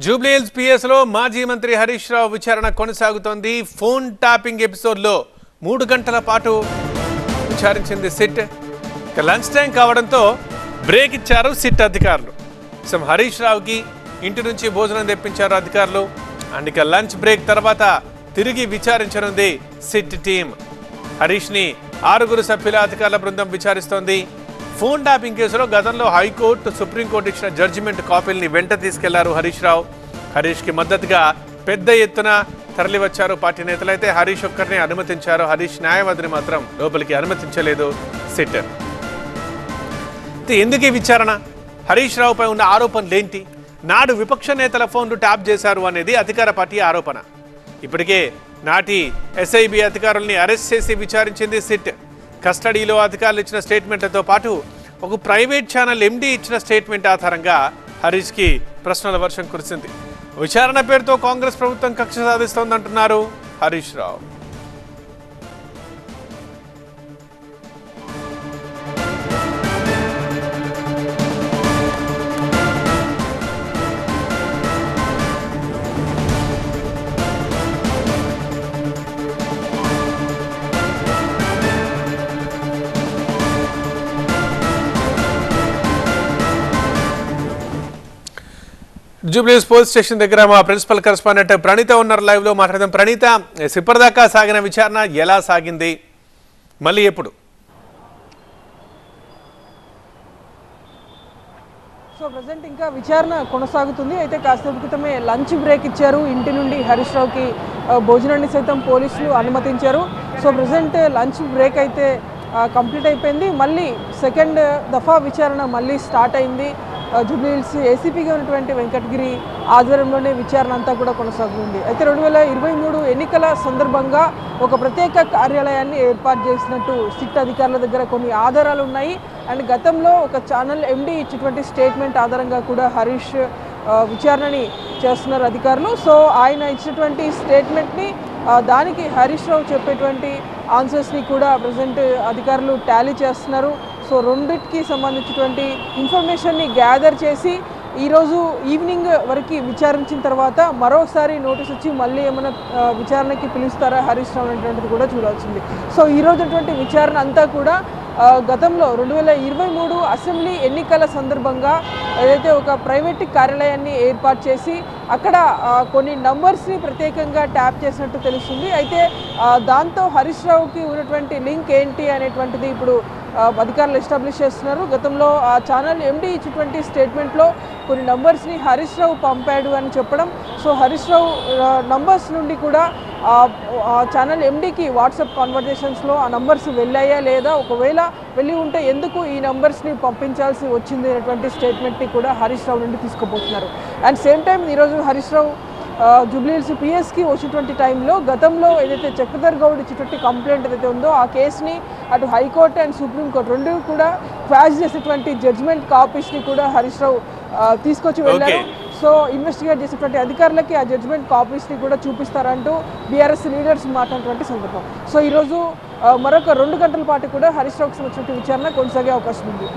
Jubilee Hills PS లో మాజీ మంత్రి హరీష్ రావు విచారణ కొనసాగుతోంది. ఫోన్ ట్యాపింగ్ ఎపిసోడ్ లో 3 గంటల పాటు విచారించింది సిట్. లంచ్ టైం కావడంతో బ్రేక్ ఇచ్చారు సిట్ అధికారులు. హరీష్ రావుకి ఇంటి నుంచి భోజనం తెప్పించారు అధికారులు. అండ్ లంచ్ బ్రేక్ తర్వాత తిరిగి విచారించనుంది సిట్ టీం. హరీష్ ని 6 సభ్యుల అధికారుల బృందం విచారిస్తోంది. ఫోన్ ట్యాపింగ్ కేసులో గతంలో హైకోర్టు సుప్రీంకోర్టు ఇచ్చిన జడ్జిమెంట్ కాపీల్ని వెంట తీసుకెళ్లారు హరీష్ రావు. హరీష్ కి మద్దతుగా పెద్ద ఎత్తున తరలివచ్చారు పార్టీ నేతలు. అయితే హరీష్ ఒక్కరిని అనుమతించారు. హరీష్ న్యాయవాదిని మాత్రం లోపలికి అనుమతించలేదు సిట్. ఎందుకు ఈ విచారణ? హరీష్ రావుపై ఉన్న ఆరోపణలేంటి? నాడు విపక్ష నేతల ఫోన్లు ట్యాప్ చేశారు అనేది అధికార పార్టీ ఆరోపణ. ఇప్పటికే నాటి ఎస్ఐబి అధికారుల్ని అరెస్ట్ చేసి విచారించింది సిట్. కస్టడీలో అధికారులు ఇచ్చిన స్టేట్మెంట్లతో పాటు ఒక ప్రైవేట్ ఛానల్ ఎండీ ఇచ్చిన స్టేట్మెంట్ ఆధారంగా హరీష్కి ప్రశ్నల వర్షం కురిసింది. విచారణ పేరుతో కాంగ్రెస్ ప్రభుత్వం కక్ష సాధిస్తోందంటున్నారు హరీష్ రావు. జూబ్లీహిల్స్ పోలీస్ స్టేషన్ దగ్గర మా ప్రిన్సిపల్ కరెస్పాండెంట్ ప్రణీత ఉన్నారు. లైవ్ లో మాట్లాడదాం. ప్రణీత, ఇప్పటిదాకా సాగిన విచారణ ఎలా సాగింది, మళ్ళీ ఎప్పుడు? సో ప్రజెంట్ ఇంకా విచారణ కొనసాగుతుంది. అయితే కాసేపు క్రితమే లంచ్ బ్రేక్ ఇచ్చారు. ఇంటి నుండి హరీష్ రావుకి భోజనాన్ని సైతం పోలీసులు అనుమతించారు. సో ప్రజెంట్ లంచ్ బ్రేక్ అయితే కంప్లీట్ అయిపోయింది. మళ్ళీ సెకండ్ దఫా విచారణ మళ్ళీ స్టార్ట్ అయింది. జూబ్లీహిల్స్ ఏసీపీగా ఉన్నటువంటి వెంకటగిరి ఆధ్వర్యంలోనే విచారణ అంతా కూడా కొనసాగుతుంది. అయితే 2023 ఎన్నికల సందర్భంగా ఒక ప్రత్యేక కార్యాలయాన్ని ఏర్పాటు చేసినట్టు సిట్ అధికారుల దగ్గర కొన్ని ఆధారాలు ఉన్నాయి. అండ్ గతంలో ఒక ఛానల్ ఎండీ ఇచ్చినటువంటి స్టేట్మెంట్ ఆధారంగా కూడా హరీష్ విచారణని చేస్తున్నారు అధికారులు. సో ఆయన ఇచ్చినటువంటి స్టేట్మెంట్ని దానికి హరీష్ రావు చెప్పేటువంటి ఆన్సర్స్ని కూడా ప్రజెంట్ అధికారులు టాలీ చేస్తున్నారు. సో రెండింటికి సంబంధించినటువంటి ఇన్ఫర్మేషన్ని గ్యాదర్ చేసి ఈరోజు ఈవినింగ్ వరకు విచారించిన తర్వాత మరోసారి నోటీస్ వచ్చి మళ్ళీ ఏమైనా విచారణకి పిలుస్తారా హరీష్ రావు అనేటువంటిది కూడా చూడాల్సింది. సో ఈరోజు అటువంటి విచారణ అంతా కూడా గతంలో 2023 అసెంబ్లీ ఎన్నికల సందర్భంగా ఏదైతే ఒక ప్రైవేట్ కార్యాలయాన్ని ఏర్పాటు చేసి అక్కడ కొన్ని నంబర్స్ని ప్రత్యేకంగా ట్యాప్ చేసినట్టు తెలుస్తుంది. అయితే దాంతో హరీష్ రావుకి ఉన్నటువంటి లింక్ ఏంటి అనేటువంటిది ఇప్పుడు అధికారులు ఎస్టాబ్లిష్ చేస్తున్నారు. గతంలో ఆ ఛానల్ ఎండీ ఇచ్చినటువంటి స్టేట్మెంట్లో కొన్ని నంబర్స్ని హరీష్ రావు పంపాడు అని చెప్పడం. సో హరీష్ రావు నంబర్స్ నుండి కూడా ఆ ఛానల్ ఎండీకి వాట్సాప్ కాన్వర్జేషన్స్లో ఆ నంబర్స్ వెళ్ళాయా లేదా, ఒకవేళ వెళ్ళి ఉంటే ఎందుకు ఈ నంబర్స్ని పంపించాల్సి వచ్చింది అనేటువంటి స్టేట్మెంట్ని కూడా హరీష్ రావు నుండి తీసుకుపోతున్నారు. అండ్ సేమ్ టైం ఈరోజు హరీష్ రావు జూబ్లీహిల్స్ పిఎస్కి వచ్చినటువంటి టైంలో గతంలో ఏదైతే చక్రధర్ గౌడ్ ఇచ్చినటువంటి కంప్లైంట్ ఏదైతే ఉందో ఆ కేసుని అటు హైకోర్టు అండ్ సుప్రీంకోర్టు రెండు కూడా క్వాష్ చేసేటువంటి జడ్జిమెంట్ కాపీస్ని కూడా హరీష్ రావు తీసుకొచ్చి వెళ్ళారు. సో ఇన్వెస్టిగేట్ చేసేటువంటి అధికారులకి ఆ జడ్జిమెంట్ కాపీస్ని కూడా చూపిస్తారంటూ బీఆర్ఎస్ లీడర్స్ మాట్లాడినటువంటి సందర్భం. సో ఈరోజు మరొక 2 గంటల పాటు కూడా హరీష్ రావుకి సంబంధించిన విచారణ కొనసాగే అవకాశం ఉంది.